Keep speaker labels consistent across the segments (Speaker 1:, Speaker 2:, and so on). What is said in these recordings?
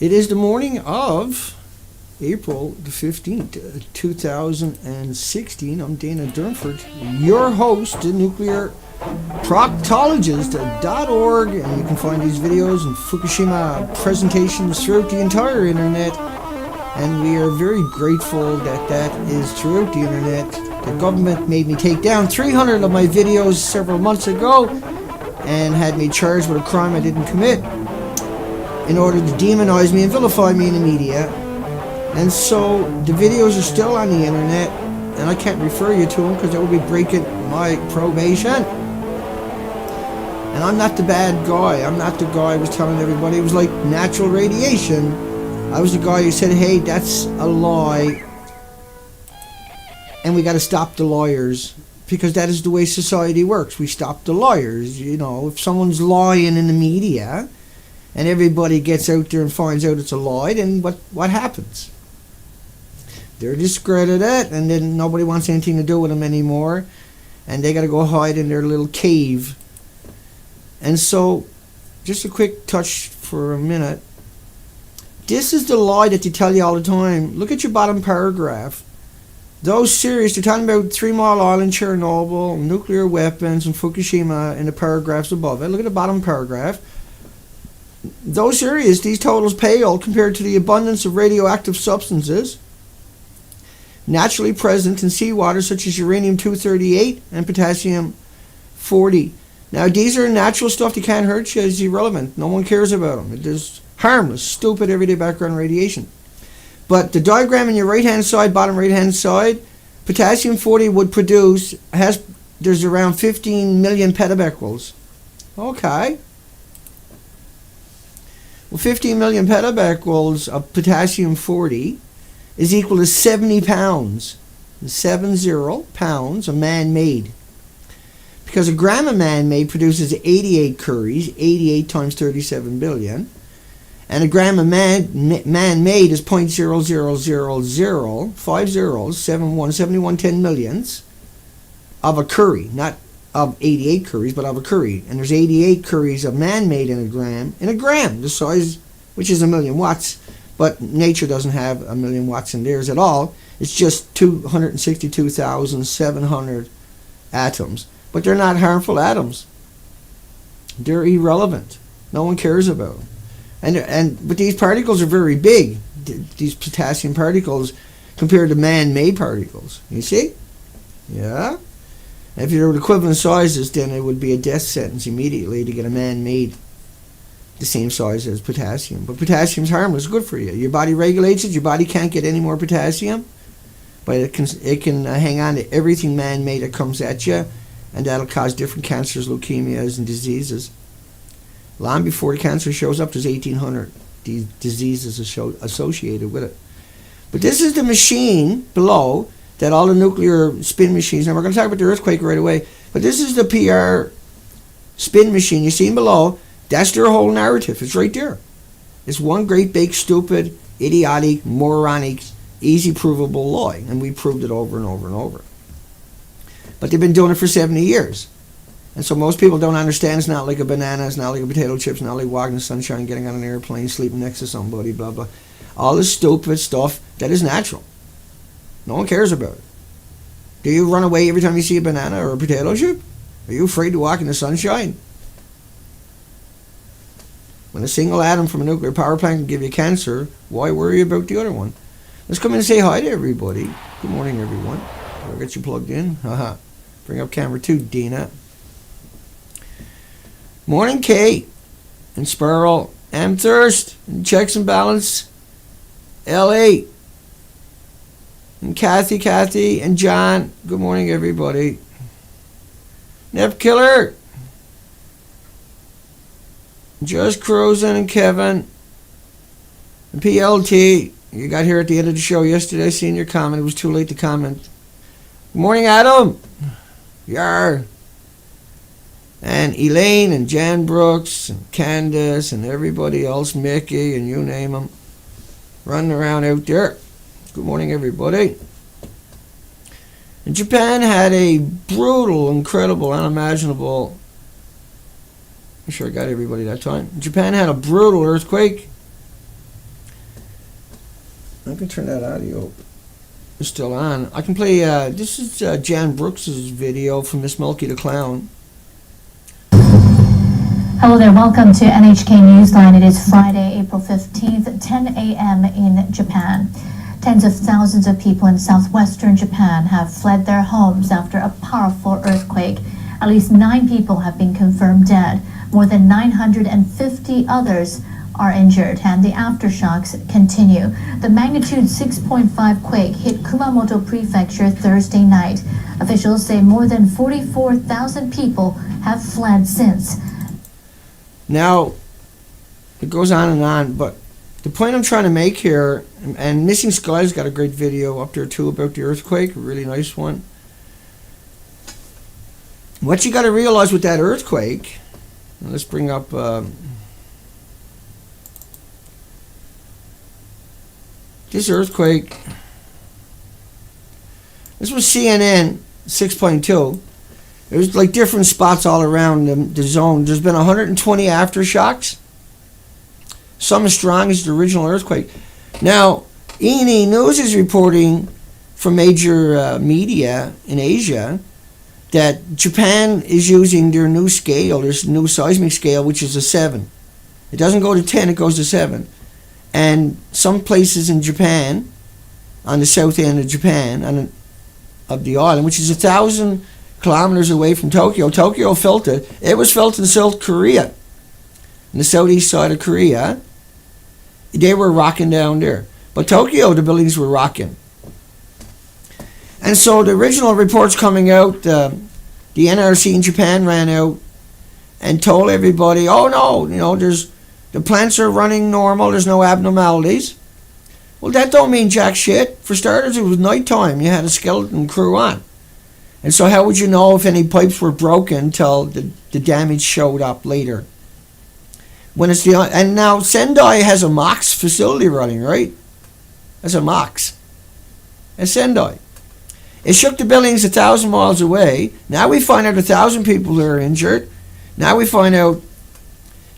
Speaker 1: It is the morning of April the 15th, 2016. I'm Dana Durnford, your host, the nuclear proctologist.org, and you can find these videos and Fukushima presentations throughout the entire internet, and we are very grateful that that is throughout the internet. The government made me take down 300 of my videos several months ago and had me charged with a crime I didn't commit in order to demonize me and vilify me in the media. And so the videos are still on the internet, and I can't refer you to them because that would be breaking my probation. And I'm not the bad guy. I'm not the guy who was telling everybody it was like natural radiation. I was the guy who said, hey, that's a lie, and we got to stop the liars, because that is the way society works. We stop the liars. You know, if someone's lying in the media and everybody gets out there and finds out it's a lie, then what happens? They're discredited, and then nobody wants anything to do with them anymore, and they got to go hide in their little cave. And so, just a quick touch for a minute. This is the lie that they tell you all the time. Look at your bottom paragraph. Those series, they're talking about 3 Mile Island, Chernobyl, nuclear weapons, and Fukushima in the paragraphs above it. Look at the bottom paragraph. Those areas, these totals pale compared to the abundance of radioactive substances naturally present in seawater, such as uranium-238 and potassium-40. Now, these are natural stuff that can't hurt you. It's irrelevant. No one cares about them. It is harmless, stupid, everyday background radiation. But the diagram on your right-hand side, bottom right-hand side, potassium-40 would produce, there's around 15 million petabecquerels. Okay. Well, 15 million petabecquerels of potassium-40 is equal to 70 pounds. 70 pounds of man-made. Because a gram of man-made produces 88 curies, 88 times 37 billion. And a gram of man-made is 0.0000, 5 zeros, 71 10 millions of a curie, not of 88 curies, but of a curie. And there's 88 curies of man-made in a gram, the size, which is 1 million watts. But nature doesn't have 1 million watts in theirs at all. It's just 262,700 atoms. But they're not harmful atoms. They're irrelevant. No one cares about them. But these particles are very big. These potassium particles compared to man-made particles. You see? Yeah. And if they were equivalent sizes, then it would be a death sentence immediately to get a man-made the same size as potassium. But potassium's harmless, good for you. Your body regulates it. Your body can't get any more potassium, but it can hang on to everything man-made that comes at you, and that'll cause different cancers, leukemias, and diseases. Long before the cancer shows up, there's 1,800 these diseases associated with it. But this is the machine below that all the nuclear spin machines, and we're going to talk about the earthquake right away, but this is the PR spin machine you see below. That's their whole narrative. It's right there. It's one great big stupid, idiotic, moronic, easy provable lie, and we proved it over and over and over. But they've been doing it for 70 years. And so most people don't understand. It's not like a banana, it's not like a potato chip, it's not like walking in the sunshine, getting on an airplane, sleeping next to somebody, blah, blah. All this stupid stuff that is natural. No one cares about it. Do you run away every time you see a banana or a potato chip? Are you afraid to walk in the sunshine? When a single atom from a nuclear power plant can give you cancer, why worry about the other one? Let's come in and say hi to everybody. Good morning, everyone. I'll get you plugged in. Haha. Bring up camera 2, Dina. Morning, Kate and Sparrow, Amthurst, and Checks and Balance, L8, and Kathy, and John. Good morning, everybody. Nep Killer, Just Cruising, and Kevin, and PLT. You got here at the end of the show yesterday, seeing your comment. It was too late to comment. Good morning, Adam. Yar. And Elaine and Jan Brooks and Candace and everybody else, Mickey and you name them, running around out there. Good morning, everybody. And Japan had a brutal, incredible, unimaginable, I'm sure I got everybody that time. Japan had a brutal earthquake I can turn that audio. It's still on. I can play. This is Jan Brooks's video from Miss Milky the Clown.
Speaker 2: Hello there, welcome to NHK Newsline. It is Friday, April 15th, 10 a.m. in Japan. Tens of thousands of people in southwestern Japan have fled their homes after a powerful earthquake. At least 9 people have been confirmed dead. More than 950 others are injured, and the aftershocks continue. The magnitude 6.5 quake hit Kumamoto Prefecture Thursday night. Officials say more than 44,000 people have fled since.
Speaker 1: Now, it goes on, but the point I'm trying to make here, and Missing Sky's got a great video up there too about the earthquake, a really nice one. What you got to realize with that earthquake, let's bring up this earthquake. This was CNN 6.2. There's like different spots all around the zone. There's been 120 aftershocks. Some as strong as the original earthquake. Now, E&E News is reporting from major media in Asia that Japan is using their new scale, their new seismic scale, which is a 7. It doesn't go to 10, it goes to 7. And some places in Japan, on the south end of Japan, of the island, which is 1,000 kilometers away from Tokyo. Tokyo felt it. It was felt in South Korea, in the southeast side of Korea. They were rocking down there. But Tokyo, the buildings were rocking. And so the original reports coming out, the NRC in Japan ran out and told everybody, oh no, the plants are running normal, there's no abnormalities. Well, that don't mean jack shit. For starters, it was nighttime. You had a skeleton crew on. And so how would you know if any pipes were broken till the damage showed up later? And now Sendai has a MOX facility running, right? That's a MOX. At Sendai. It shook the buildings 1,000 miles away. Now we find out 1,000 people are injured. Now we find out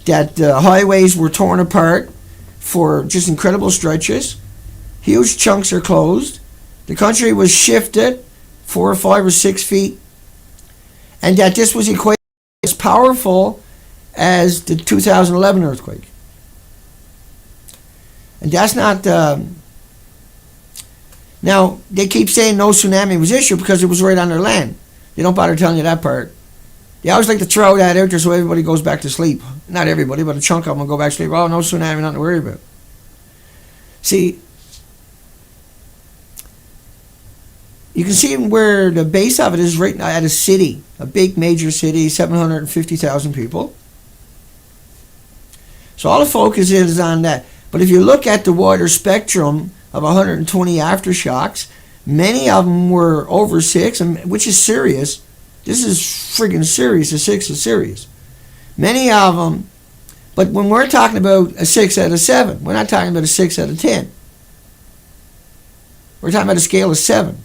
Speaker 1: that highways were torn apart for just incredible stretches. Huge chunks are closed. The country was shifted 4 or 5 or 6 feet. And that this was equated as powerful as the 2011 earthquake. And that's not... Now, they keep saying no tsunami was issued because it was right on their land. They don't bother telling you that part. They always like to throw that out there so everybody goes back to sleep. Not everybody, but a chunk of them will go back to sleep. Oh, no tsunami, nothing to worry about. See, you can see where the base of it is right at a city, a big major city, 750,000 people. So all the focus is on that. But if you look at the wider spectrum of 120 aftershocks, many of them were over 6, which is serious. This is friggin' serious. A 6 is serious. Many of them, but when we're talking about a 6 out of 7, we're not talking about a 6 out of 10. We're talking about a scale of 7.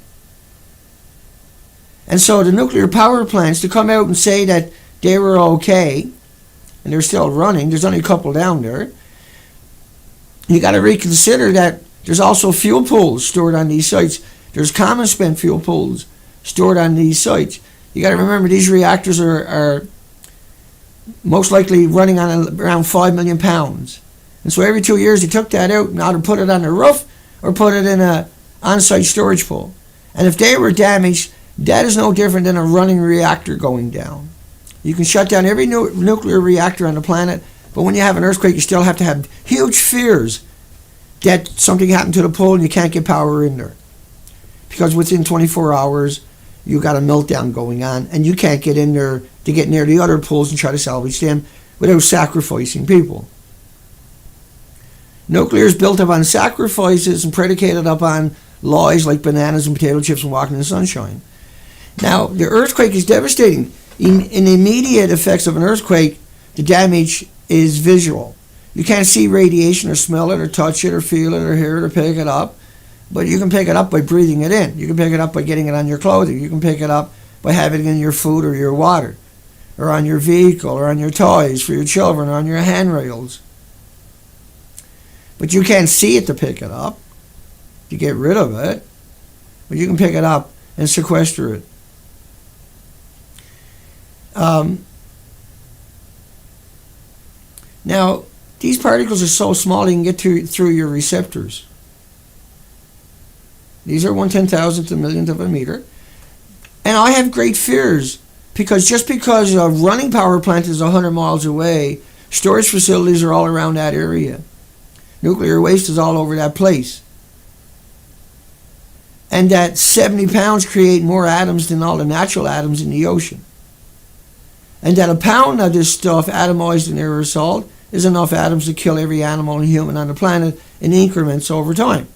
Speaker 1: And so the nuclear power plants, to come out and say that they were okay, and they're still running, there's only a couple down there, you got to reconsider that there's also fuel pools stored on these sites. There's common spent fuel pools stored on these sites. You got to remember these reactors are most likely running on around 5 million pounds. And so every 2 years they took that out and either put it on the roof or put it in a on-site storage pool. And if they were damaged, that is no different than a running reactor going down. You can shut down every nuclear reactor on the planet, but when you have an earthquake, you still have to have huge fears that something happened to the pool and you can't get power in there. Because within 24 hours, you got a meltdown going on, and you can't get in there to get near the other pools and try to salvage them without sacrificing people. Nuclear is built upon sacrifices and predicated upon lies like bananas and potato chips and walking in the sunshine. Now, the earthquake is devastating. In the immediate effects of an earthquake, the damage is visual. You can't see radiation or smell it or touch it or feel it or hear it or pick it up, but you can pick it up by breathing it in. You can pick it up by getting it on your clothing. You can pick it up by having it in your food or your water, or on your vehicle, or on your toys for your children, or on your handrails. But you can't see it to pick it up. to get rid of it, but you can pick it up and sequester it. Now, these particles are so small they can get through your receptors. These are 1/10,000th of a millionth of a meter. And I have great fears because just because a running power plant is 100 miles away, storage facilities are all around that area. Nuclear waste is all over that place. And that 70 pounds create more atoms than all the natural atoms in the ocean. And that a pound of this stuff atomized in aerosol is enough atoms to kill every animal and human on the planet in increments over time.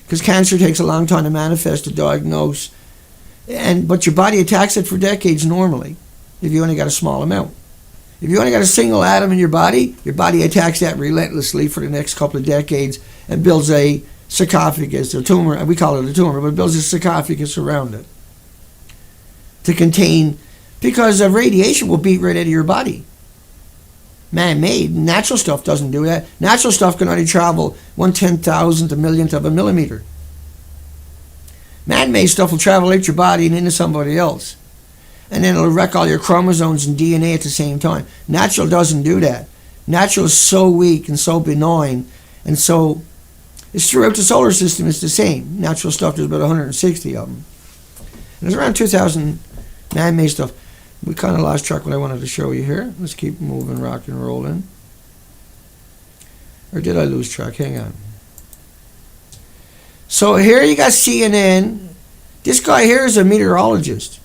Speaker 1: Because cancer takes a long time to manifest, to diagnose, but your body attacks it for decades normally if you only got a small amount. If you only got a single atom in your body attacks that relentlessly for the next couple of decades and builds a sarcophagus, a tumor, we call it a tumor, but it builds a sarcophagus around it to contain, because radiation will beat right out of your body. Man-made, natural stuff doesn't do that. Natural stuff can only travel 1/10,000th of a millionth of a millimeter. Man-made stuff will travel out your body and into somebody else. And then it'll wreck all your chromosomes and DNA at the same time. Natural doesn't do that. Natural is so weak and so benign, and so it's throughout the solar system. It's the same. Natural stuff, there's about 160 of them. And there's around 2,000 man-made stuff. We kind of lost track what I wanted to show you here. Let's keep moving, rock and rolling. Or did I lose track? Hang on. So here you got CNN. This guy here is a meteorologist.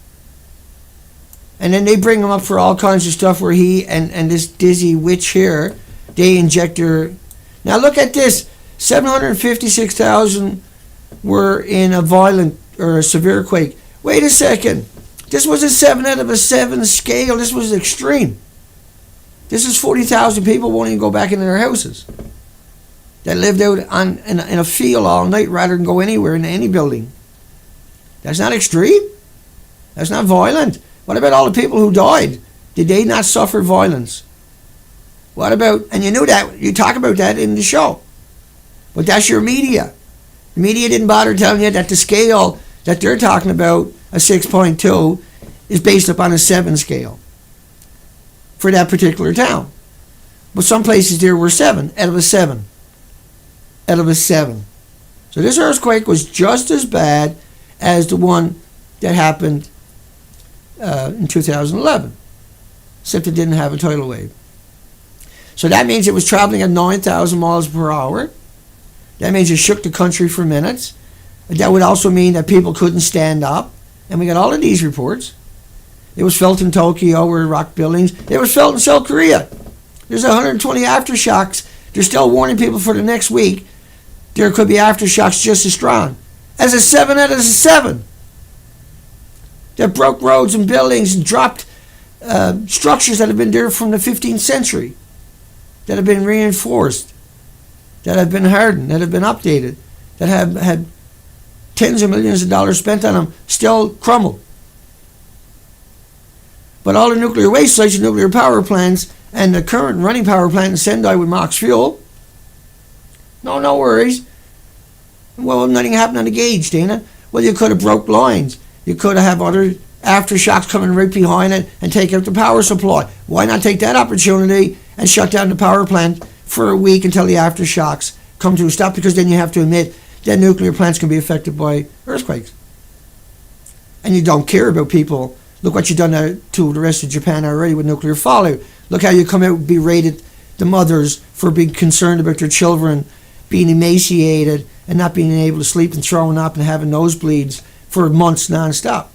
Speaker 1: And then they bring him up for all kinds of stuff where he and this dizzy witch here, they inject her. Now look at this. 756,000 were in a violent or a severe quake. Wait a second. This was a 7 out of a 7 scale. This was extreme. This is 40,000 people won't even go back into their houses. That lived out in a field all night rather than go anywhere in any building. That's not extreme. That's not violent. What about all the people who died? Did they not suffer violence? What about, and you knew that, you talk about that in the show. But that's your media. The media didn't bother telling you that the scale that they're talking about, a 6.2, is based upon a 7 scale for that particular town. But some places there were 7 out of a 7. Out of a 7. So this earthquake was just as bad as the one that happened in 2011, except it didn't have a tidal wave. So that means it was traveling at 9,000 miles per hour. That means it shook the country for minutes. That would also mean that people couldn't stand up. And we got all of these reports. It was felt in Tokyo where rock buildings. It was felt in South Korea. There's 120 aftershocks. They're still warning people for the next week. There could be aftershocks just as strong as a 7 out of a 7. That broke roads and buildings and dropped structures that have been there from the 15th century, that have been reinforced, that have been hardened, that have been updated, that have had tens of millions of dollars spent on them, still crumble. But all the nuclear waste sites and nuclear power plants and the current running power plant in Sendai with Max fuel, no worries. Well, nothing happened on the gauge, Dana. Well, you could have broke lines. You could have other aftershocks coming right behind it and take out the power supply. Why not take that opportunity and shut down the power plant for a week until the aftershocks come to a stop? Because then you have to admit that nuclear plants can be affected by earthquakes. And you don't care about people. Look what you've done to the rest of Japan already with nuclear fallout. Look how you come out and berated the mothers for being concerned about their children being emaciated and not being able to sleep and throwing up and having nosebleeds for months non-stop,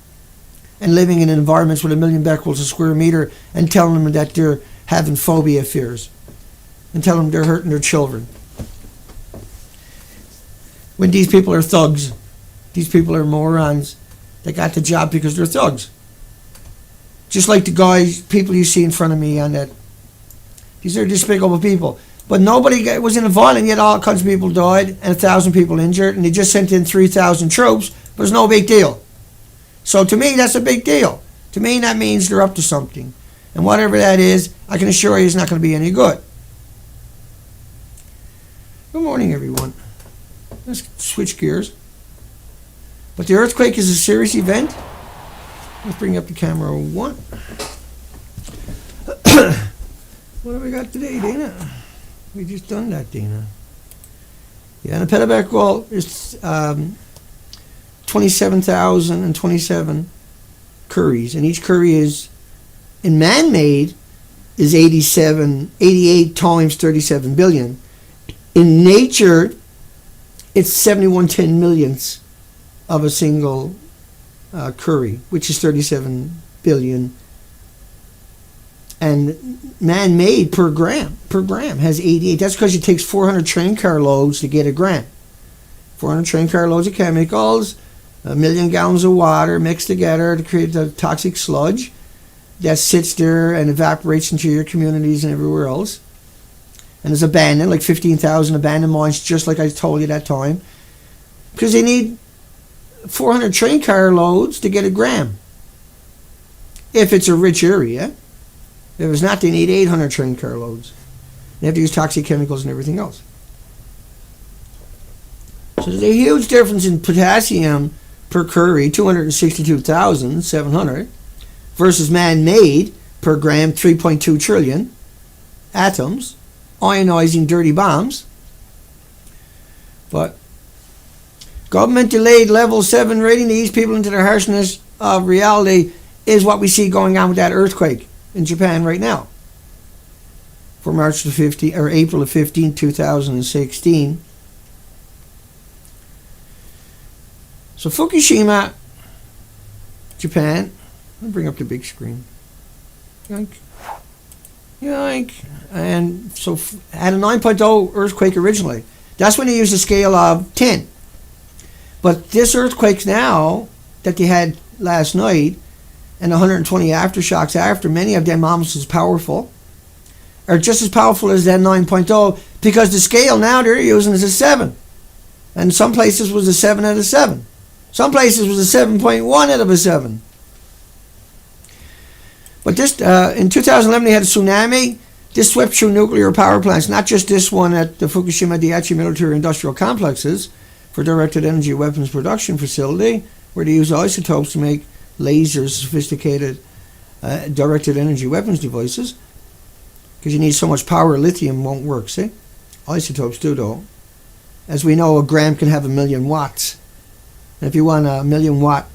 Speaker 1: and living in environments with 1 million becquerels a square meter and telling them that they're having phobia fears and telling them they're hurting their children. When these people are thugs, these people are morons that got the job because they're thugs. Just like the guys, people you see in front of me on that. These are despicable people. But nobody was in a violent, yet all kinds of people died and 1,000 people injured, and they just sent in 3,000 troops, but it's no big deal. So to me, that's a big deal. To me, that means they're up to something. And whatever that is, I can assure you it's not going to be any good. Good morning, everyone. Let's switch gears. But the earthquake is a serious event. Let's bring up the camera one. What have we got today, Dana? We just done that, Dana. Yeah, and the Petabek wall is 27,027 curries, and each curry is, in man-made, is 88 times 37 billion. In nature, it's 71 millionths of a single curry, which is 37 billion. And man-made per gram has 88. That's because it takes 400 train car loads to get a gram. 400 train car loads of chemicals, 1 million gallons of water mixed together to create the toxic sludge that sits there and evaporates into your communities and everywhere else. And is abandoned, like 15,000 abandoned mines, just like I told you that time. Because they need 400 train car loads to get a gram. If it's a rich area. If it's not, they need 800 train car loads. They have to use toxic chemicals and everything else. So there's a huge difference in potassium per curry, 262,700, versus man-made per gram, 3.2 trillion atoms, ionizing dirty bombs. But government delayed level 7 rating to ease people into the harshness of reality is what we see going on with that earthquake in Japan right now. For March the 15th or April the 15th, 2016. So Fukushima, Japan. I'll bring up the big screen. Yoink. Yoink. And so had a 9.0 earthquake originally. That's when they used a scale of 10. But this earthquake now that they had last night, and 120 aftershocks after, many of them almost as powerful, are just as powerful as that 9.0, because the scale now they're using is a 7. And some places was a 7 out of 7. Some places was a 7.1 out of a 7. But this, in 2011 they had a tsunami. This swept through nuclear power plants, not just this one at the Fukushima Daiichi military industrial complexes for directed energy weapons production facility, where they use isotopes to make lasers, sophisticated directed energy weapons devices, because you need so much power, lithium won't work, see? Isotopes do, though. As we know, a gram can have 1,000,000 watts. And if you want a 1,000,000 watt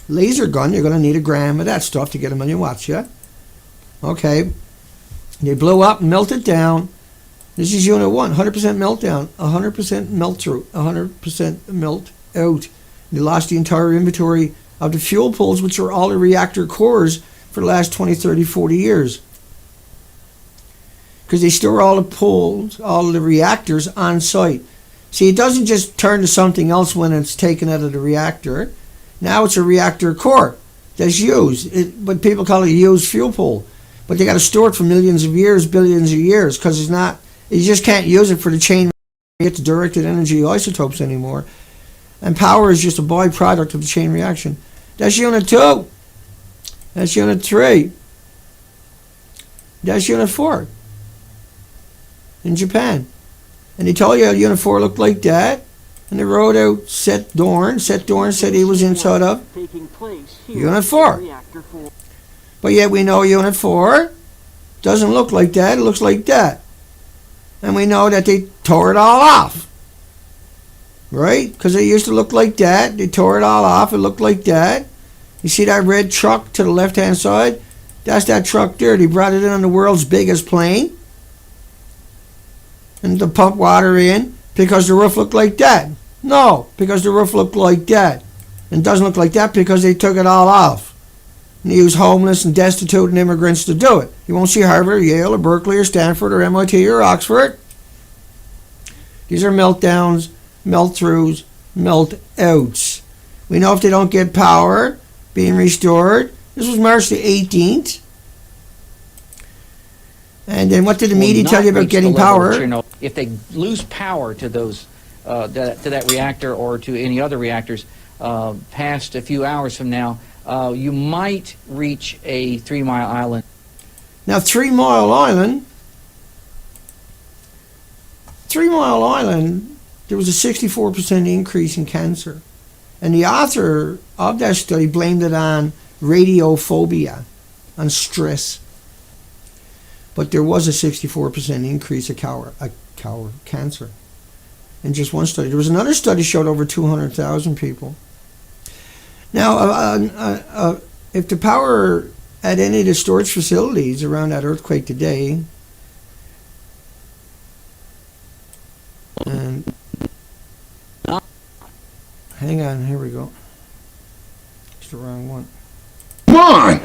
Speaker 1: laser gun, you're going to need a gram of that stuff to get 1,000,000 watts, yeah? Okay. They blew up and melted down. This is unit 1, 100% meltdown, 100% melt through, 100% melt out. They lost the entire inventory of the fuel pools, which are all the reactor cores for the last 20, 30, 40 years. Because they store all the pools, all the reactors on site. See, it doesn't just turn to something else when it's taken out of the reactor. Now it's a reactor core that's used. But people call it a used fuel pool. But they got to store it for millions of years, billions of years, because it's not, you just can't use it for the chain reaction to directed energy isotopes anymore. And power is just a byproduct of the chain reaction. That's unit 2. That's unit 3. That's unit 4 in Japan. And they told you unit 4 looked like that. And they wrote out Set Dorn. Set Dorn said he was inside of unit 4. But yet we know unit 4 doesn't look like that. It looks like that. And we know that they tore it all off. Right? Because it used to look like that. They tore it all off. It looked like that. You see that red truck to the left-hand side? That's that truck there. They brought it in on the world's biggest plane. And to pump water in because the roof looked like that. No, because the roof looked like that. And it doesn't look like that because they took it all off. And they use homeless and destitute and immigrants to do it. You won't see Harvard or Yale or Berkeley or Stanford or MIT or Oxford. These are meltdowns, melt-throughs, melt-outs. We know if they don't get power being restored. This was March the 18th. And then what did the media tell you about getting power?
Speaker 3: If they lose power to those, to that reactor or to any other reactors past a few hours from now, you might reach a 3 Mile Island.
Speaker 1: Now 3 Mile Island there was a 64% increase in cancer. And the author of that study blamed it on radiophobia, on stress. But there was a 64% increase of cancer in just one study. There was another study showed over 200,000 people. Now, if the power at any of the storage facilities around that earthquake today, and hang on, here we go. It's the wrong one.
Speaker 4: Come on!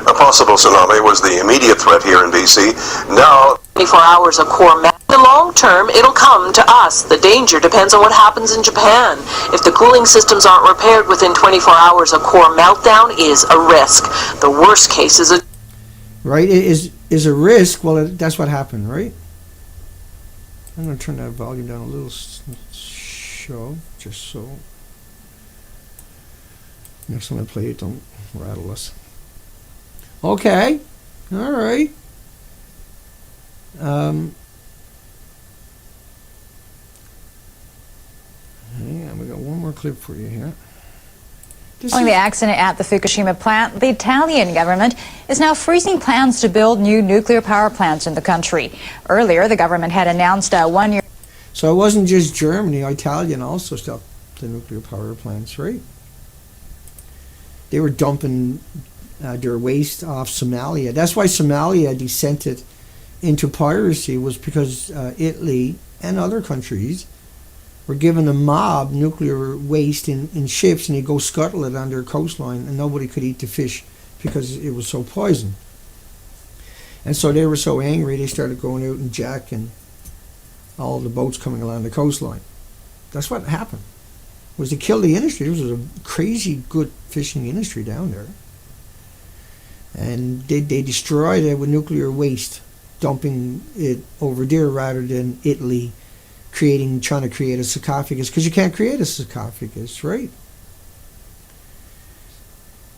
Speaker 4: A possible tsunami was the immediate threat here in BC. Now,
Speaker 5: 24 hours of core melt. In the long term, it'll come to us. The danger depends on what happens in Japan. If the cooling systems aren't repaired within 24 hours, a core meltdown is a risk. The worst case is a...
Speaker 1: Right, it is a risk. Well, that's what happened, right? I'm going to turn that volume down a little, show, just so. Next time I play it, don't rattle us. Okay, all right. Hang on, we got one more clip for you here.
Speaker 6: Following the accident at the Fukushima plant, the Italian government is now freezing plans to build new nuclear power plants in the country. Earlier, the government had announced a one-year...
Speaker 1: So it wasn't just Germany, Italian also stopped the nuclear power plants, right? They were dumping their waste off Somalia. That's why Somalia descended into piracy, was because Italy and other countries were giving a mob nuclear waste in ships, and they go scuttle it on their coastline, and nobody could eat the fish because it was so poisoned. And so they were so angry, they started going out and jacking all the boats coming along the coastline. That's what happened. Was to kill the industry. There was a crazy good fishing industry down there. And they destroyed it with nuclear waste, dumping it over there rather than Italy trying to create a sarcophagus, because you can't create a sarcophagus, right?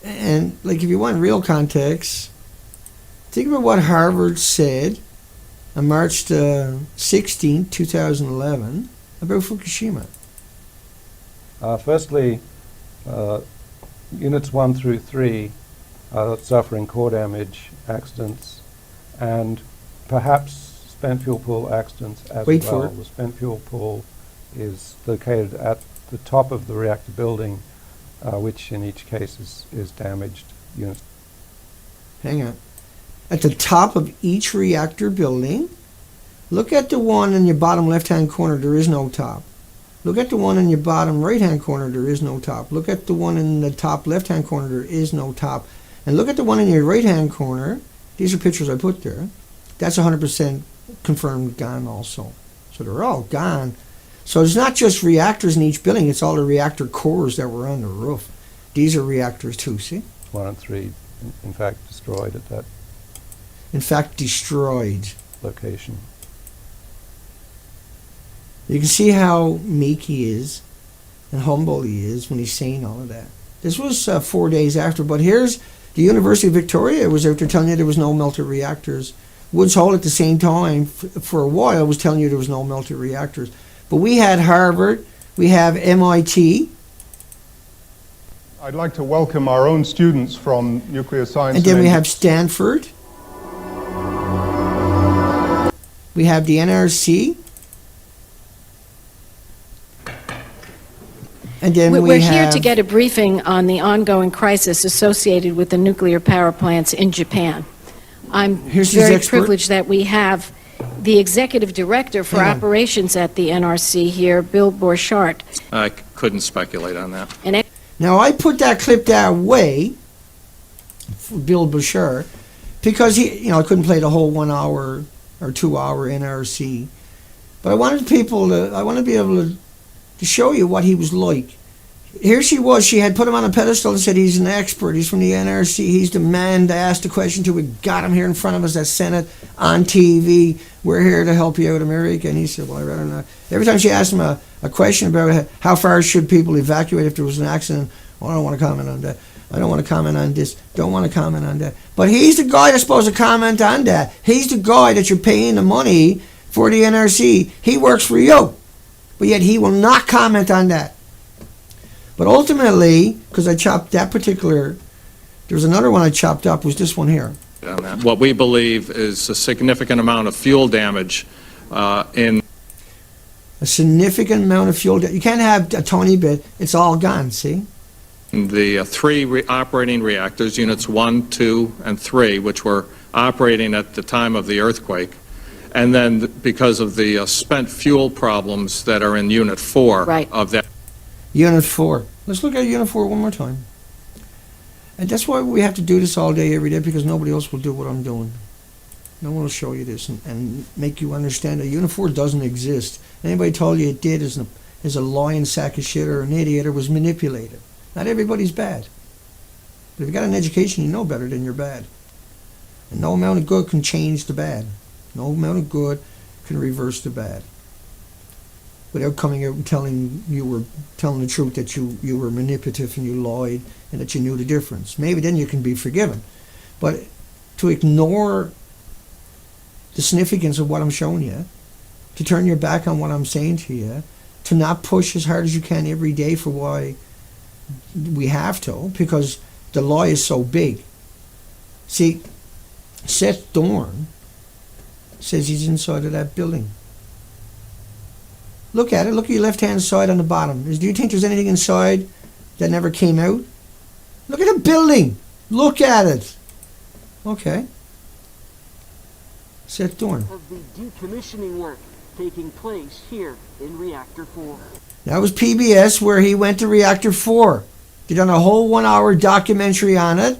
Speaker 1: And like, if you want real context, think about what Harvard said on March 16, 2011 about Fukushima.
Speaker 7: Firstly, units 1 through 3 are suffering core damage, accidents, and perhaps spent fuel pool accidents as
Speaker 1: Wait
Speaker 7: well.
Speaker 1: for it.
Speaker 7: The spent fuel pool is located at the top of the reactor building, which in each case is damaged units.
Speaker 1: Hang on. At the top of each reactor building, look at the one in your bottom left-hand corner, there is no top. Look at the one in your bottom right-hand corner, there is no top. Look at the one in the top left-hand corner, there is no top. And look at the one in your right-hand corner. These are pictures I put there. That's 100% confirmed gone also. So they're all gone. So it's not just reactors in each building, it's all the reactor cores that were on the roof. These are reactors too, see?
Speaker 7: 1 and 3, in fact, destroyed at that
Speaker 1: In fact, destroyed.
Speaker 7: location.
Speaker 1: You can see how meek he is and humble he is when he's saying all of that. This was 4 days after, but here's the University of Victoria was out there telling you there was no melted reactors. Woods Hole at the same time, for a while, was telling you there was no melted reactors. But we had Harvard, we have MIT.
Speaker 8: I'd like to welcome our own students from Nuclear Science.
Speaker 1: And then we have Stanford. We have the NRC. And then
Speaker 9: We're here to get a briefing on the ongoing crisis associated with the nuclear power plants in Japan. I'm very privileged that we have the executive director for operations at the NRC here, Bill Borchardt.
Speaker 10: I couldn't speculate on that.
Speaker 1: Now, I put that clip that way for Bill Borchardt because I couldn't play the whole 1 hour or 2 hour NRC, but I wanted I want to be able to show you what he was like. Here she was, she had put him on a pedestal and said he's an expert, he's from the NRC, he's the man to ask the question to. We got him here in front of us at Senate, on TV, we're here to help you out, America. And he said, well, I'd rather not. Every time she asked him a question about how far should people evacuate if there was an accident, well, I don't want to comment on that. I don't want to comment on this, don't want to comment on that. But he's the guy that's supposed to comment on that. He's the guy that you're paying the money for the NRC. He works for you. But yet he will not comment on that. But ultimately, because I chopped that particular, there's another one I chopped up, was this one here.
Speaker 10: On that. What we believe is a significant amount of fuel damage in
Speaker 1: A significant amount of fuel. You can't have a tiny bit. It's all gone, see?
Speaker 10: the three operating reactors, units 1, 2, and 3, which were operating at the time of the earthquake. And then because of the spent fuel problems that are in Unit 4
Speaker 9: Right.
Speaker 10: of that.
Speaker 1: Unit 4. Let's look at Unit 4 one more time. And that's why we have to do this all day, every day, because nobody else will do what I'm doing. No one will show you this and make you understand that Unit 4 doesn't exist. Anybody told you it did is a lying sack of shit or an idiot or was manipulated. Not everybody's bad. But if you got an education, you know better than you're bad. And no amount of good can change the bad. No amount of good can reverse the bad. Without coming out and telling the truth that you were manipulative and you lied and that you knew the difference. Maybe then you can be forgiven. But to ignore the significance of what I'm showing you, to turn your back on what I'm saying to you, to not push as hard as you can every day for why we have to, because the lie is so big. See, Seth Dorn says he's inside of that building. Look at it. Look at your left-hand side on the bottom. Do you think there's anything inside that never came out? Look at the building. Look at it. Okay. Seth Dorn.
Speaker 11: Of the decommissioning work taking place here in Reactor 4.
Speaker 1: That was PBS, where he went to Reactor 4. They done a whole 1-hour documentary on it.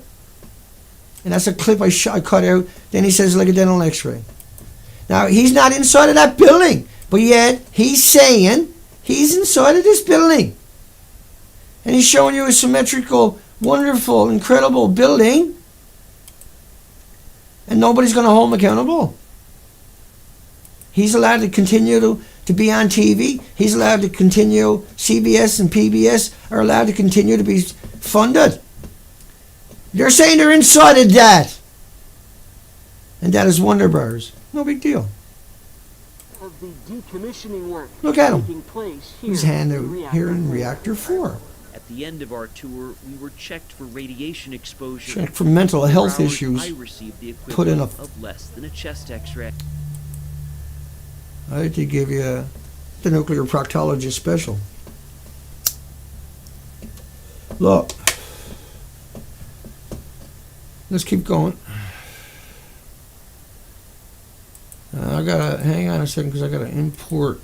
Speaker 1: And that's a clip I cut out. Then he says, like a dental x-ray. Now, he's not inside of that building. But yet, he's saying he's inside of this building. And he's showing you a symmetrical, wonderful, incredible building. And nobody's going to hold him accountable. He's allowed to continue to be on TV. He's allowed to continue, CBS and PBS are allowed to continue to be funded. They're saying they're inside of that. And that is Wonder Bars. No big deal.
Speaker 11: Of the decommissioning work
Speaker 1: Look at
Speaker 11: taking
Speaker 1: him.
Speaker 11: place here
Speaker 1: His hand
Speaker 11: in
Speaker 1: out here in Reactor 4.
Speaker 12: At the end of our tour, we were checked for radiation exposure.
Speaker 1: Checked for mental health
Speaker 12: For hours,
Speaker 1: issues.
Speaker 12: I received the
Speaker 1: Put in
Speaker 12: equivalent of less than a chest X-ray.
Speaker 1: I like to give you the nuclear proctologist special. Look. Let's keep going. I gotta hang on a second because I gotta import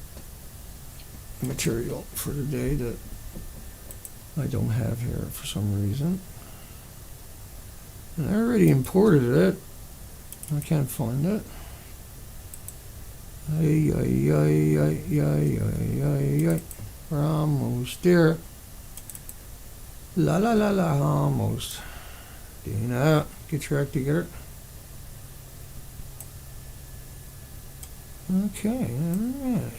Speaker 1: material for today that I don't have here for some reason. And I already imported it. I can't find it. We're almost there. La la la la, almost. Dana, get your act together. Okay, alright.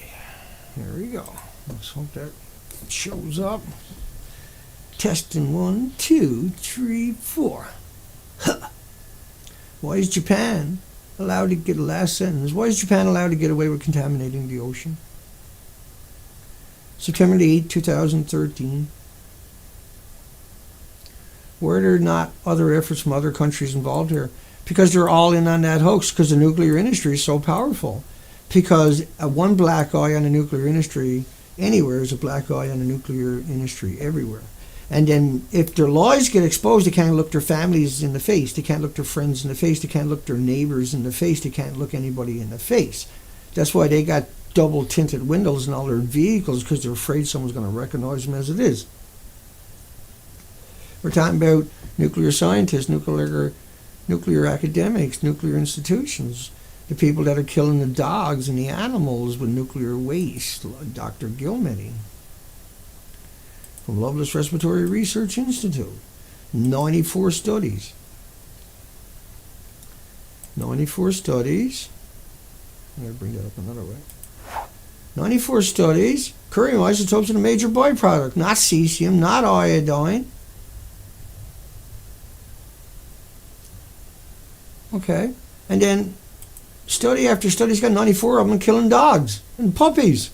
Speaker 1: Here we go. Let's hope that shows up. Testing 1, 2, 3, 4. Huh. Why is Japan allowed to get a last sentence? Why is Japan allowed to get away with contaminating the ocean? September 8, 2013. Why are there not other efforts from other countries involved here? Because they're all in on that hoax, because the nuclear industry is so powerful. Because one black eye on the nuclear industry anywhere is a black eye on the nuclear industry everywhere. And then if their lies get exposed, they can't look their families in the face. They can't look their friends in the face. They can't look their neighbors in the face. They can't look anybody in the face. That's why they got double tinted windows in all their vehicles, because they're afraid someone's going to recognize them as it is. We're talking about nuclear scientists, nuclear academics, nuclear institutions, the people that are killing the dogs and the animals with nuclear waste, like Dr. Gilmedy from Loveless Respiratory Research Institute. 94 studies. 94 studies. I'm going to bring that up another way. 94 studies. Curium isotopes are a major byproduct, not cesium, not iodine. Okay. And then study after study's got 94 of them killing dogs and puppies.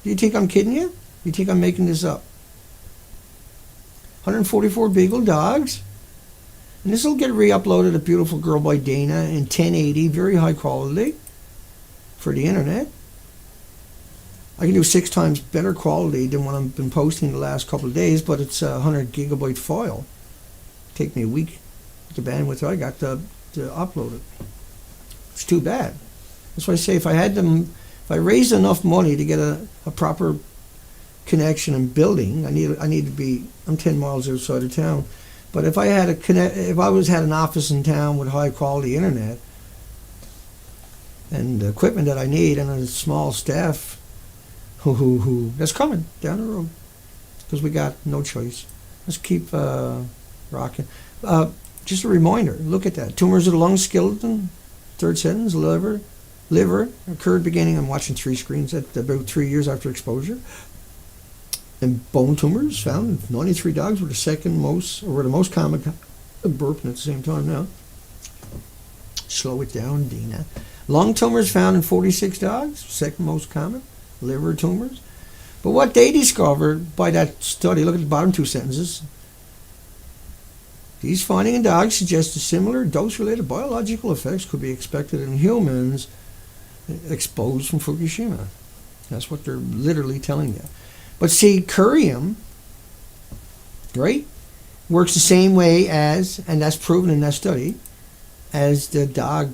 Speaker 1: Do you think I'm kidding you? You think I'm making this up? 144 Beagle dogs. And this will get re-uploaded, A Beautiful Girl by Dana, in 1080, very high quality for the internet. I can do 6 times better quality than what I've been posting the last couple of days, but it's a 100 gigabyte file. Take me a week with the bandwidth I got to upload it. It's too bad. That's why I say if I raised enough money to get a proper connection and building, I need to be, I'm 10 miles outside of town. But if I had had an office in town with high quality internet and the equipment that I need and a small staff, that's coming down the road, because we got no choice. Let's keep rocking. Just a reminder, look at that. Tumors of the lung, skeleton, third sentence, liver occurred beginning, I'm watching 3 screens, at about 3 years after exposure. And bone tumors found in 93 dogs were the most common burping at the same time now. Slow it down, Dina. Lung tumors found in 46 dogs, second most common. Liver tumors. But what they discovered by that study, look at the bottom 2 sentences. These findings in dogs suggest that similar dose-related biological effects could be expected in humans exposed from Fukushima. That's what they're literally telling you. But see, curium, right, works the same way as, and that's proven in that study, as the dog,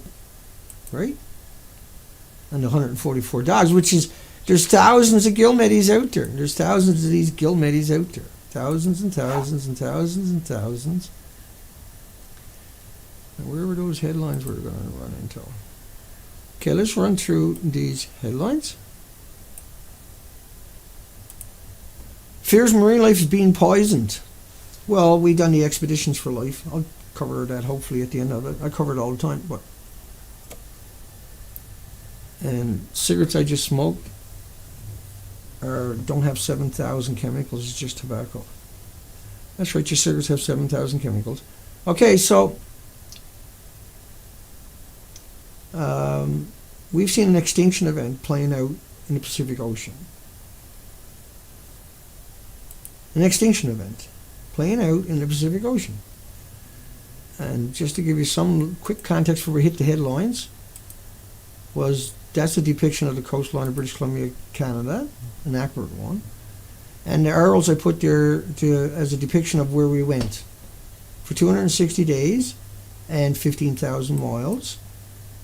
Speaker 1: right? And the 144 dogs, which is, there's thousands of gilmeddies out there. There's thousands of these gilmeddies out there. Thousands and thousands and thousands and thousands. And where were those headlines we're going to run into? Okay, let's run through these headlines. Fears marine life is being poisoned. Well, we done the Expeditions for Life. I'll cover that hopefully at the end of it. I cover it all the time, but. And cigarettes I just smoked don't have 7,000 chemicals. It's just tobacco. That's right. Your cigarettes have 7,000 chemicals. Okay, so we've seen an extinction event playing out in the Pacific Ocean. An extinction event playing out in the Pacific Ocean. And just to give you some quick context before we hit the headlines, that's a depiction of the coastline of British Columbia, Canada, an accurate one. And the arrows I put there as a depiction of where we went for 260 days and 15,000 miles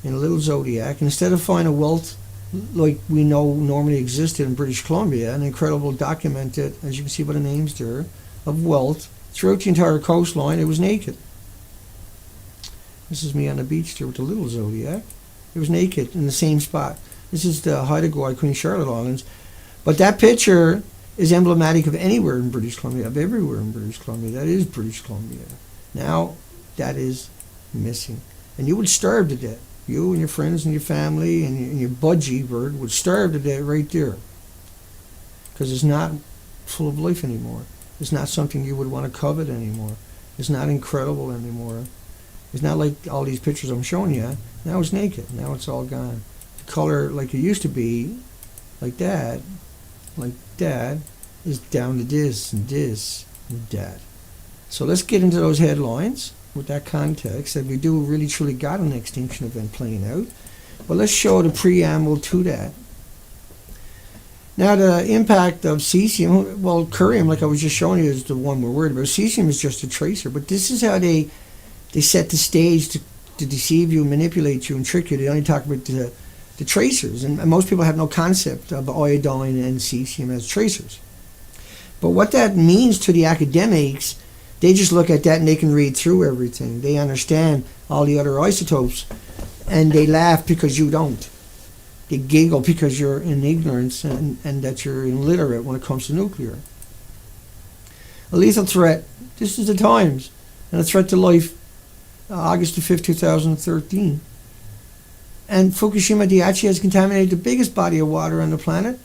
Speaker 1: in a little zodiac. And instead of finding a wealth like we know normally existed in British Columbia, an incredible documented, as you can see by the names there, of wealth throughout the entire coastline, it was naked. This is me on the beach there with the little zodiac. It was naked in the same spot. This is the Haida Gwaii, Queen Charlotte Islands. But that picture is emblematic of anywhere in British Columbia, of everywhere in British Columbia. That is British Columbia. Now, that is missing. And you would starve to death. You and your friends and your family and your budgie bird would starve to death right there. Because it's not full of life anymore. It's not something you would want to covet anymore. It's not incredible anymore. It's not like all these pictures I'm showing you. Now it's naked. Now it's all gone. The color, like it used to be, like that, is down to this and this and that. So let's get into those headlines with that context, that we do really truly got an extinction event playing out. But let's show the preamble to that. Now the impact of cesium, well, curium, like I was just showing you, is the one we're worried about. Cesium is just a tracer, but this is how they set the stage to deceive you, manipulate you, and trick you. They only talk about the tracers, and most people have no concept of iodine and cesium as tracers. But what that means to the academics, they just look at that and they can read through everything. They understand all the other isotopes, and they laugh because you don't. They giggle because you're in ignorance and that you're illiterate when it comes to nuclear. A lethal threat. This is the Times. And a threat to life, August the 5th, 2013. And Fukushima Daiichi has contaminated the biggest body of water on the planet,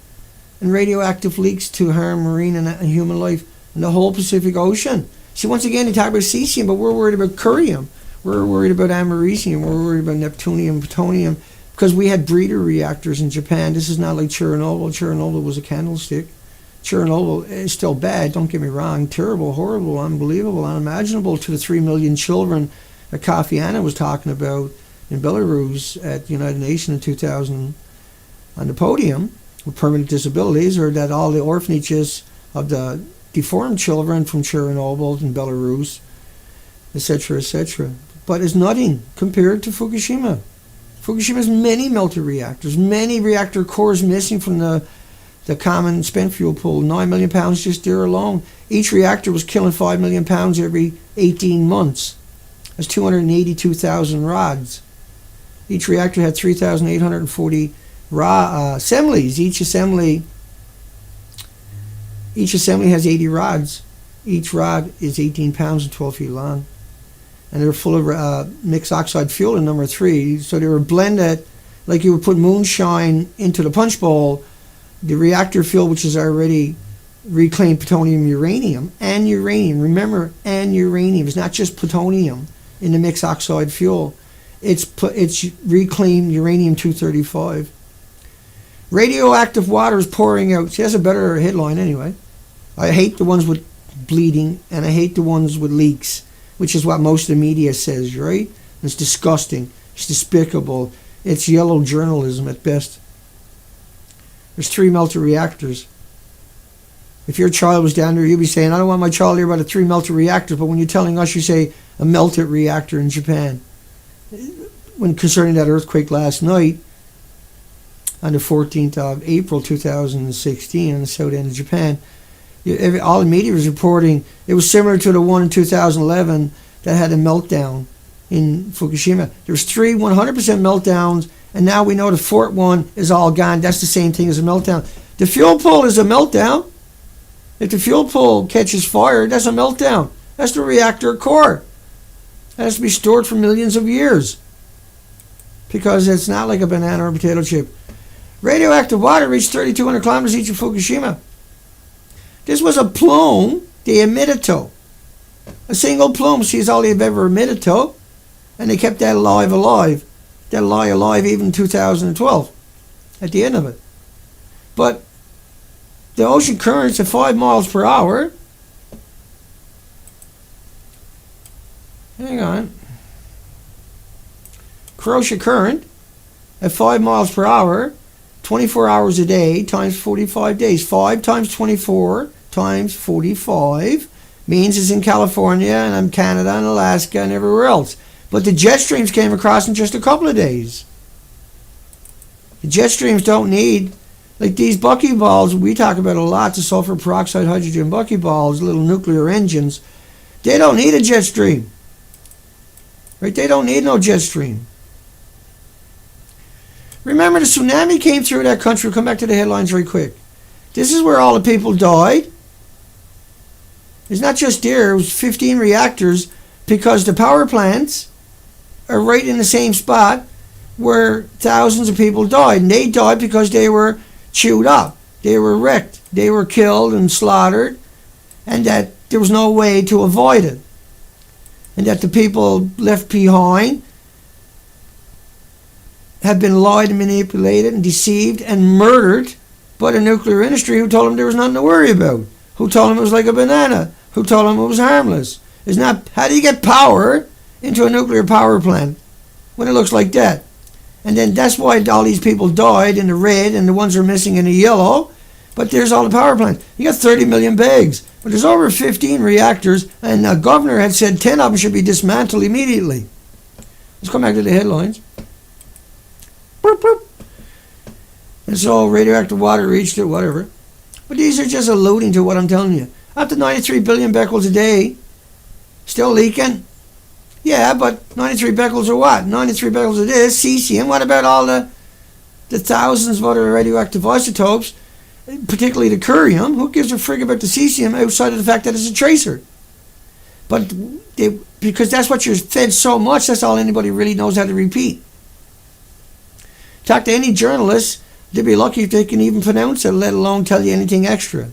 Speaker 1: and radioactive leaks to harm marine and human life in the whole Pacific Ocean. See, once again, they talk about cesium, but we're worried about curium. We're worried about americium. We're worried about neptunium, plutonium, because we had breeder reactors in Japan. This is not like Chernobyl. Chernobyl was a candlestick. Chernobyl is still bad, don't get me wrong. Terrible, horrible, unbelievable, unimaginable to the 3 million children that Kofi Annan was talking about in Belarus at the United Nations in 2000 on the podium with permanent disabilities, or that all the orphanages of the deformed children from Chernobyl and Belarus, etc., etc. But it's nothing compared to Fukushima. Fukushima has many melted reactors, many reactor cores missing from the common spent fuel pool, 9 million pounds just there alone. Each reactor was killing 5 million pounds every 18 months. That's 282,000 rods. Each reactor had 3,840 assemblies. Each assembly has 80 rods. Each rod is 18 pounds and 12 feet long. And they're full of mixed oxide fuel in number 3. So they were blended like you would put moonshine into the punch bowl. The reactor fuel, which is already reclaimed plutonium, uranium, and uranium. Remember, and uranium. It's not just plutonium in the mixed oxide fuel. It's reclaimed uranium-235. Radioactive water is pouring out. See, that's a better headline anyway. I hate the ones with bleeding, and I hate the ones with leaks, which is what most of the media says, right? It's disgusting. It's despicable. It's yellow journalism at best. There's 3 melted reactors. If your child was down there, you'd be saying, I don't want my child here about 3 melted reactors, but when you're telling us, you say a melted reactor in Japan. When concerning that earthquake last night, on the 14th of April 2016 on the south end of Japan, all the media was reporting it was similar to the one in 2011 that had a meltdown in Fukushima. There's 3 100% meltdowns, and now we know the 4th one is all gone. That's the same thing as a meltdown. The fuel pool is a meltdown. If the fuel pool catches fire, that's a meltdown. That's the reactor core. It has to be stored for millions of years because it's not like a banana or a potato chip. Radioactive water reached 3,200 kilometers east of Fukushima. This was a plume they emitted to. A single plume, see, is all they've ever emitted to. And they kept that alive. That lie alive even in 2012 at the end of it. But the ocean currents at 5 miles per hour. Hang on. Croatia current at 5 miles per hour, 24 hours a day times 45 days. 5 times 24 times 45 means it's in California and Canada and Alaska and everywhere else. But the jet streams came across in just a couple of days. The jet streams don't need, like these buckyballs, we talk about a lot, the sulfur peroxide hydrogen buckyballs, little nuclear engines. They don't need a jet stream. Right? They don't need no jet stream. Remember, the tsunami came through that country. We'll come back to the headlines very quick. This is where all the people died. It's not just there. It was 15 reactors because the power plants are right in the same spot where thousands of people died. And they died because they were chewed up. They were wrecked. They were killed and slaughtered. And that there was no way to avoid it. And that the people left behind have been lied and manipulated and deceived and murdered by the nuclear industry, who told them there was nothing to worry about, who told them it was like a banana, who told them it was harmless. It's not. How do you get power into a nuclear power plant when it looks like that? And then that's why all these people died in the red and the ones are missing in the yellow. But there's all the power plants. You got 30 million bags, but there's over 15 reactors, and the governor had said 10 of them should be dismantled immediately. Let's come back to the headlines. Boop, boop. And so radioactive water reached it, whatever. But these are just alluding to what I'm telling you. Up to 93 billion becquerels a day. Still leaking? Yeah, but 93 becquerels are what? 93 becquerels of this, cesium. What about all the thousands of other radioactive isotopes, particularly the curium? Who gives a frig about the cesium outside of the fact that it's a tracer? But because that's what you're fed so much, that's all anybody really knows how to repeat. Talk to any journalist, they'd be lucky if they can even pronounce it, let alone tell you anything extra.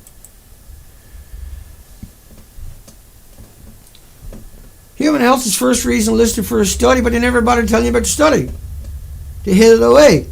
Speaker 1: Human health is first reason listed for a study, but they never bother telling you about the study. to hid it away.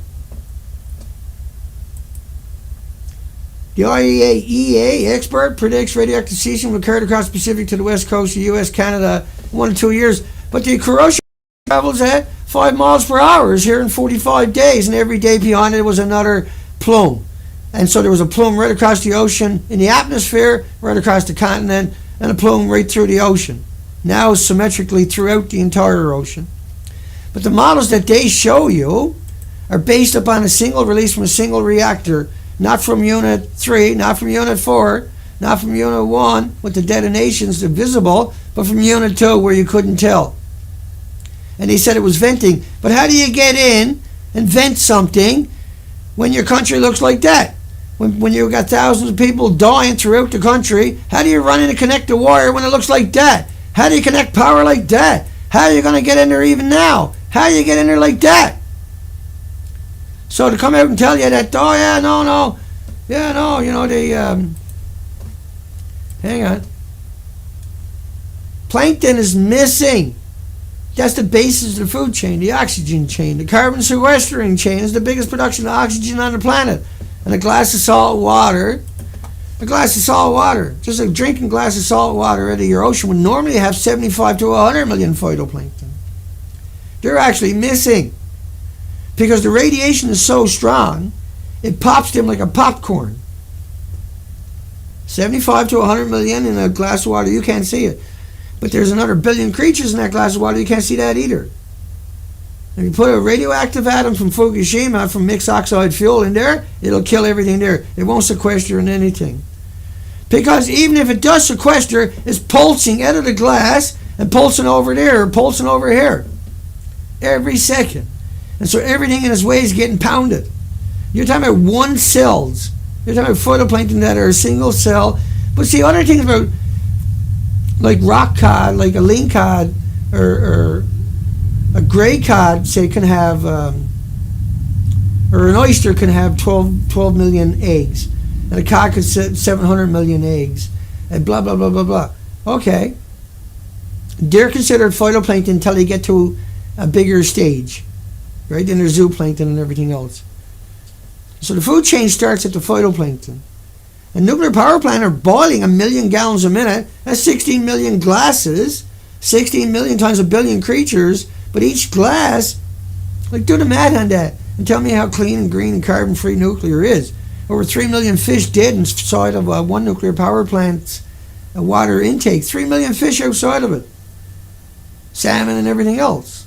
Speaker 1: The IAEA expert predicts radioactive cesium will carry across the Pacific to the west coast of the U.S., Canada in 1 to 2 years. But the corrosion travels at 5 miles per hour here in 45 days, and every day beyond it was another plume. And so there was a plume right across the ocean in the atmosphere, right across the continent, and a plume right through the ocean. Now symmetrically throughout the entire ocean. But the models that they show you are based upon a single release from a single reactor, not from Unit 3, not from Unit 4, not from Unit 1 with the detonations that are visible, but from Unit 2 where you couldn't tell. And they said it was venting. But how do you get in and vent something when your country looks like that? When you've got thousands of people dying throughout the country, how do you run in and connect the wire when it looks like that? How do you connect power like that? How are you going to get in there even now? How do you get in there like that? So to come out and tell you that, oh yeah, no, you know, they, hang on. Plankton is missing. That's the basis of the food chain, the oxygen chain. The carbon sequestering chain is the biggest production of oxygen on the planet. And a glass of salt water, just a drinking glass of salt water out of your ocean would normally have 75 to 100 million phytoplankton. They're actually missing because the radiation is so strong, it pops them like a popcorn. 75 to 100 million in a glass of water, you can't see it. But there's another billion creatures in that glass of water, you can't see that either. If you put a radioactive atom from Fukushima, from mixed oxide fuel in there, it'll kill everything there. It won't sequester in anything. Because even if it does sequester, it's pulsing out of the glass and pulsing over there, or pulsing over here. Every second. And so everything in its way is getting pounded. You're talking about one cells. You're talking about phytoplankton that are a single cell. But see, other things about, like rock cod, like a ling cod, or a gray cod, say, can have, or an oyster can have 12 million eggs. And a cod could set 700 million eggs. And blah, blah, blah, blah, blah. Okay. They're considered phytoplankton until they get to a bigger stage. Right? Then there's zooplankton and everything else. So the food chain starts at the phytoplankton. A nuclear power plant are boiling 1 million gallons a minute. That's 16 million glasses. 16 million times 1 billion creatures. But each glass, like, do the math on that and tell me how clean and green and carbon-free nuclear is. Over 3 million fish dead inside of one nuclear power plant's water intake. 3 million fish outside of it. Salmon and everything else.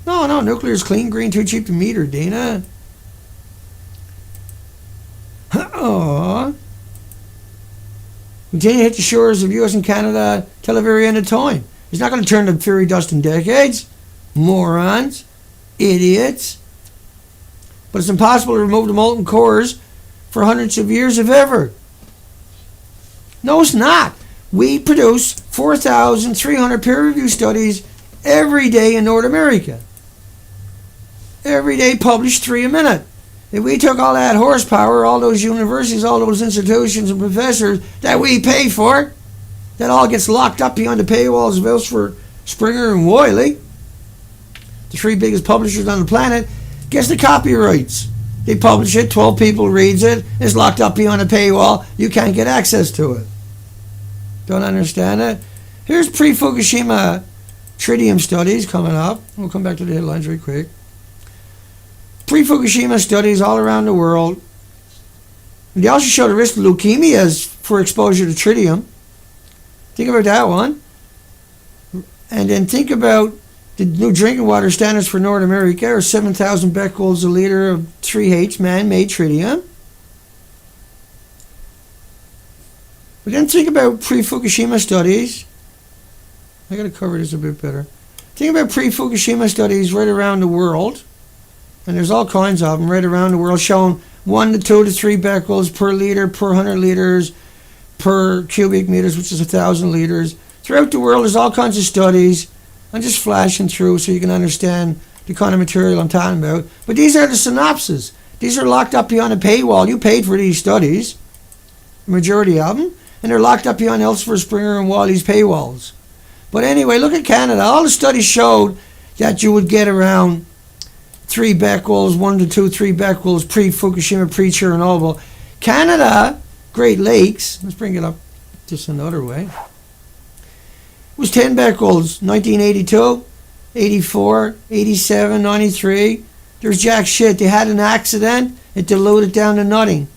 Speaker 1: No, nuclear is clean, green, too cheap to meter, Dana. Aww. Continue to hit the shores of US and Canada till the very end of time. It's not going to turn to fairy dust in decades. Morons. Idiots. But it's impossible to remove the molten cores for hundreds of years, if ever. No, it's not. We produce 4,300 peer-reviewed studies every day in North America. Every day published 3 a minute. If we took all that horsepower, all those universities, all those institutions and professors that we pay for, that all gets locked up behind the paywalls of Elsevier, Springer, and Wiley, the 3 biggest publishers on the planet, gets the copyrights. They publish it, 12 people reads it, it's locked up behind a paywall, you can't get access to it. Don't understand it? Here's pre-Fukushima tritium studies coming up. We'll come back to the headlines real quick. Pre-Fukushima studies all around the world. They also show the risk of leukemias for exposure to tritium. Think about that one. And then think about the new drinking water standards for North America are 7,000 becquerels a liter of 3H man-made tritium. But then think about pre-Fukushima studies. I got to cover this a bit better. Think about pre-Fukushima studies right around the world. And there's all kinds of them right around the world showing 1 to 2 to 3 becquerels per liter, per 100 liters, per cubic meters, which is 1,000 liters. Throughout the world, there's all kinds of studies. I'm just flashing through so you can understand the kind of material I'm talking about. But these are the synopses. These are locked up behind a paywall. You paid for these studies, the majority of them, and they're locked up behind Elsevier, Springer, and Wiley's paywalls. But anyway, look at Canada. All the studies showed that you would get around 3 becquerels, 1 to 2, 3 becquerels pre-Fukushima, pre-Chernobyl. Canada, Great Lakes, let's bring it up just another way, was 10 becquerels, 1982, 84, 87, 93. There's jack shit. They had an accident, it diluted down to nothing.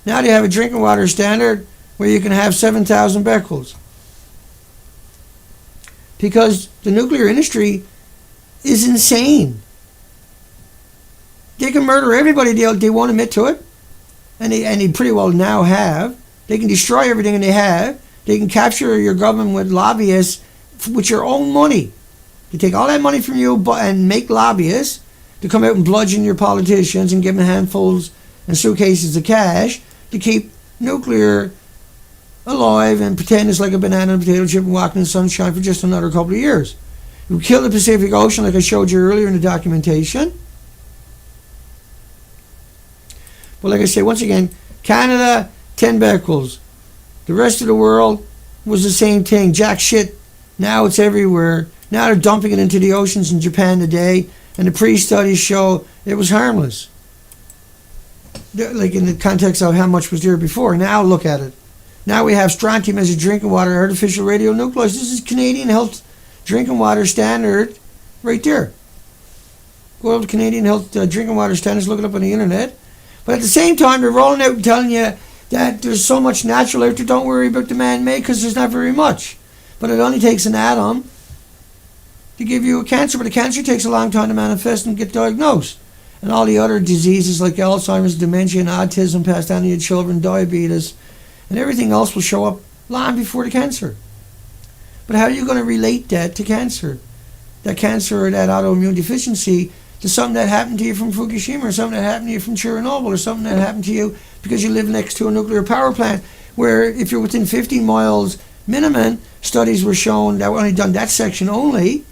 Speaker 1: Now they have a drinking water standard where you can have 7,000 becquerels. Because the nuclear industry is insane. They can murder everybody they won't admit to it. And they pretty well now have. They can destroy everything they have. They can capture your government with lobbyists with your own money. They take all that money from you and make lobbyists to come out and bludgeon your politicians and give them handfuls and suitcases of cash to keep nuclear alive and pretend it's like a banana and potato chip and walking in the sunshine for just another couple of years. We killed the Pacific Ocean like I showed you earlier in the documentation. But like I say, once again, Canada, 10 becquerels. The rest of the world was the same thing. Jack shit. Now it's everywhere. Now they're dumping it into the oceans in Japan today. And the pre-studies show it was harmless. Like in the context of how much was there before. Now look at it. Now we have strontium as a drinking water, artificial radionuclides. This is Canadian Health Drinking Water Standard right there. Go over to Canadian Health Drinking Water Standards, look it up on the internet. But at the same time, they're rolling out and telling you that there's so much natural out there, don't worry about the man-made because there's not very much. But it only takes an atom to give you a cancer, but the cancer takes a long time to manifest and get diagnosed. And all the other diseases like Alzheimer's, dementia, and autism passed down to your children, diabetes, and everything else will show up long before the cancer. But how are you going to relate that to cancer? That cancer or that autoimmune deficiency to something that happened to you from Fukushima or something that happened to you from Chernobyl or something that happened to you because you live next to a nuclear power plant where if you're within 15 miles minimum, studies were shown that were only done that section only,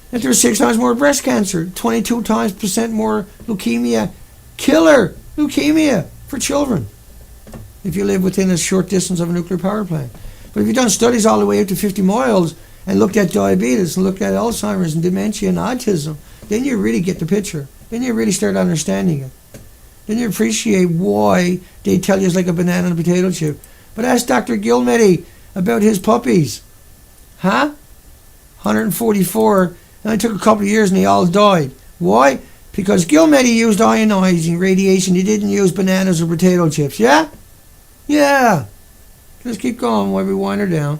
Speaker 1: that there's 6 times more breast cancer, 22% more leukemia, killer leukemia for children if you live within a short distance of a nuclear power plant. But if you've done studies all the way up to 50 miles and looked at diabetes and looked at Alzheimer's and dementia and autism, then you really get the picture. Then you really start understanding it. Then you appreciate why they tell you it's like a banana and a potato chip. But ask Dr. Gilmedi about his puppies. Huh? 144. And it took a couple of years and they all died. Why? Because Gilmedi used ionizing radiation. He didn't use bananas or potato chips. Yeah? Yeah. Let's keep going while we wind her down.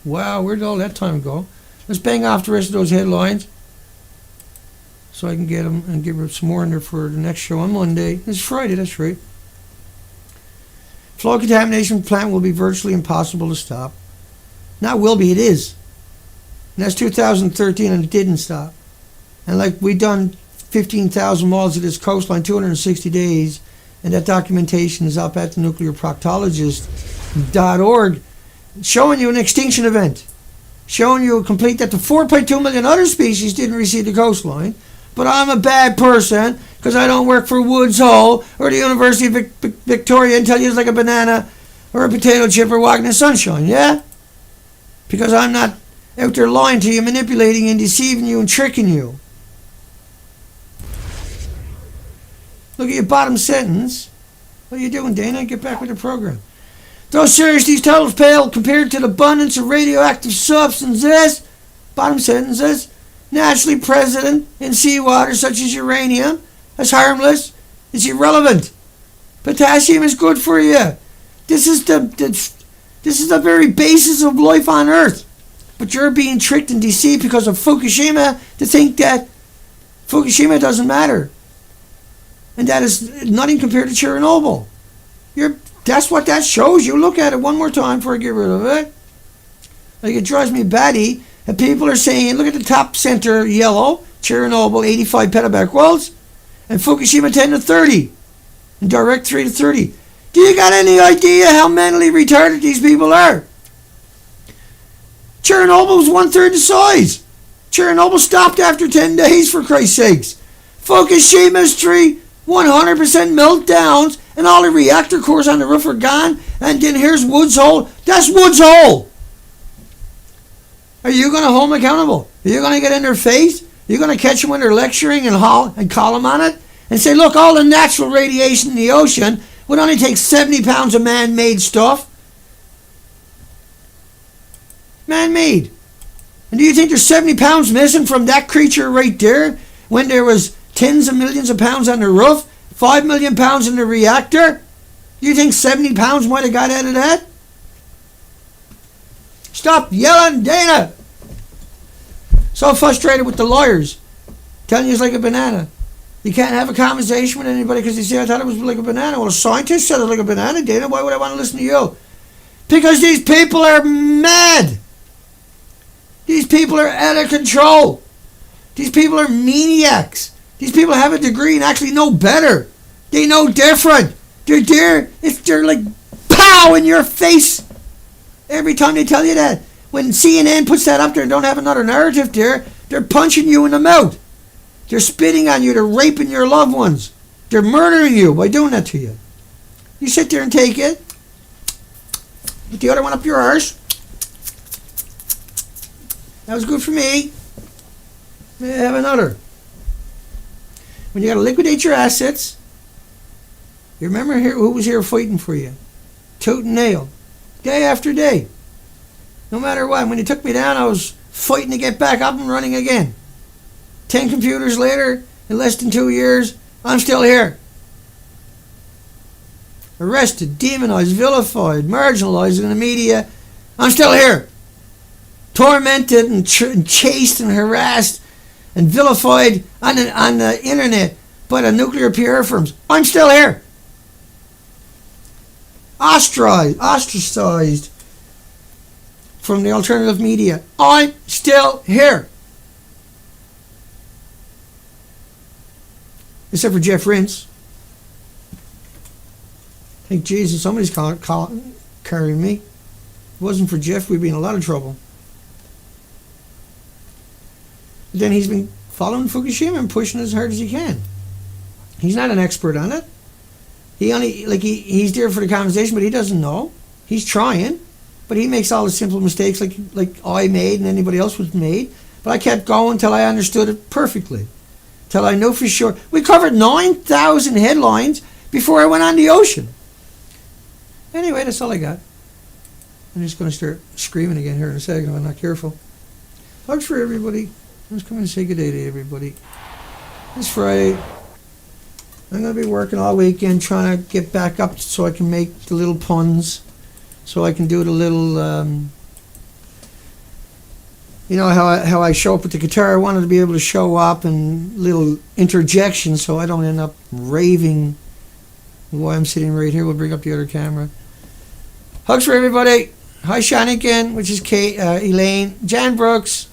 Speaker 1: Wow, where did all that time go? Let's bang off the rest of those headlines so I can get them and give her some more in there for the next show on Monday. It's Friday, that's right. Flow contamination plant will be virtually impossible to stop. Not will be, it is. And that's 2013 and it didn't stop. And like we done 15,000 miles of this coastline, 260 days, and that documentation is up at the nuclearproctologist.org, showing you an extinction event, showing you complete that the 4.2 million other species didn't receive the coastline, but I'm a bad person because I don't work for Woods Hole or the University of Victoria and tell you it's like a banana or a potato chip or walking in the sunshine, yeah? Because I'm not out there lying to you, manipulating and deceiving you and tricking you. Look at your bottom sentence. What are you doing, Dana? Get back with the program. Though serious, these totals pale compared to the abundance of radioactive substances, bottom sentences, naturally present in seawater such as uranium, as harmless, is irrelevant. Potassium is good for you. This is the very basis of life on Earth. But you're being tricked and deceived because of Fukushima to think that Fukushima doesn't matter. And that is nothing compared to Chernobyl. That's what that shows you. Look at it one more time before I get rid of it. Like it drives me batty. And people are saying, look at the top center yellow, Chernobyl 85 petabecquerels, and Fukushima 10 to 30, and direct 3 to 30. Do you got any idea how mentally retarded these people are? Chernobyl was 1/3 the size. Chernobyl stopped after 10 days, for Christ's sakes. Fukushima's 100% meltdowns, and all the reactor cores on the roof are gone, and then here's Woods Hole. That's Woods Hole. Are you going to hold them accountable? Are you going to get in their face? You're going to catch them when they're lecturing and call them on it and say, look, all the natural radiation in the ocean would only take 70 pounds of man-made stuff. Man-made. And do you think there's 70 pounds missing from that creature right there when there was tens of millions of pounds on the roof, 5 million pounds in the reactor? Do you think 70 pounds might have got out of that? Stop yelling, Dana! So frustrated with the lawyers. Telling you it's like a banana. You can't have a conversation with anybody because they say, I thought it was like a banana. Well, a scientist said it's like a banana, Dana. Why would I want to listen to you? Because these people are mad. These people are out of control. These people are maniacs. These people have a degree and actually know better. They know different. They're there. They're like pow in your face every time they tell you that. When CNN puts that up there and don't have another narrative there, they're punching you in the mouth. They're spitting on you. They're raping your loved ones. They're murdering you by doing that to you. You sit there and take it. Put the other one up your arse. That was good for me. May I have another? When you got to liquidate your assets, you remember who was here fighting for you? Tooth and nail. Day after day. No matter what. When you took me down, I was fighting to get back up and running again. 10 computers later, in less than 2 years, I'm still here. Arrested, demonized, vilified, marginalized in the media. I'm still here. Tormented and chased and harassed and vilified on the internet by the nuclear PR firms. I'm still here. Ostracized from the alternative media. I'm still here. Except for Jeff Rintz. Thank Jesus somebody's carrying me. If it wasn't for Jeff, we'd be in a lot of trouble. Then he's been following Fukushima and pushing as hard as he can. He's not an expert on it. He's there for the conversation, but he doesn't know. He's trying, but he makes all the simple mistakes like I made and anybody else was made. But I kept going until I understood it perfectly, till I know for sure. We covered 9,000 headlines before I went on the ocean. Anyway, that's all I got. I'm just going to start screaming again here in a second if I'm not careful. Hugs for everybody. Let's come and say good day to everybody. It's Friday. I'm going to be working all weekend trying to get back up so I can make the little puns, so I can do the little, you know how I show up with the guitar. I wanted to be able to show up and little interjections so I don't end up raving while I'm sitting right here. We'll bring up the other camera. Hugs for everybody. Hi Shanikin, which is Kate, Elaine, Jan Brooks.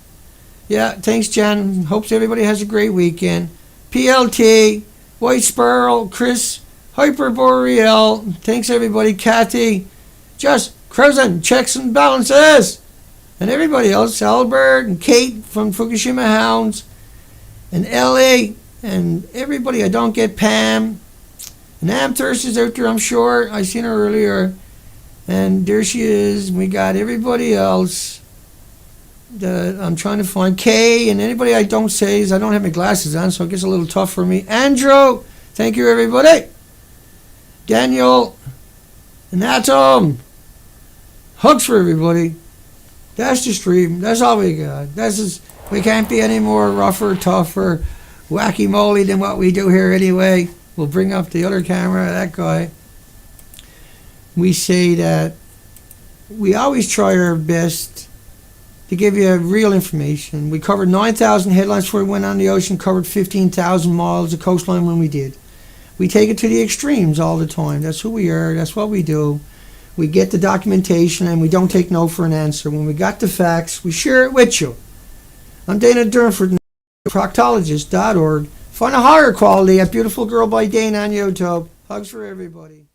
Speaker 1: Yeah, thanks Jan. Hopes everybody has a great weekend. PLT, White Sparrow, Chris, Hyperboreal. Thanks everybody. Kathy, just cruising, checks and balances. And everybody else, Albert and Kate from Fukushima Hounds, and Ellie, and everybody. I don't get Pam. And Amthurst is out there, I'm sure. I seen her earlier. And there she is. We got everybody else that I'm trying to find. Kay, and anybody I don't say is I don't have my glasses on, so it gets a little tough for me. Andrew, thank you everybody. Daniel, and Atom. Hugs for everybody. That's the stream. That's all we got. We can't be any more rougher, tougher, wacky-moly than what we do here anyway. We'll bring up the other camera, that guy. We say that we always try our best to give you real information. We covered 9,000 headlines before we went on the ocean, covered 15,000 miles of coastline when we did. We take it to the extremes all the time. That's who we are. That's what we do. We get the documentation and we don't take no for an answer. When we got the facts, we share it with you. I'm Dana Durnford, proctologist.org. Find a higher quality at Beautiful Girl by Dana on YouTube. Hugs for everybody.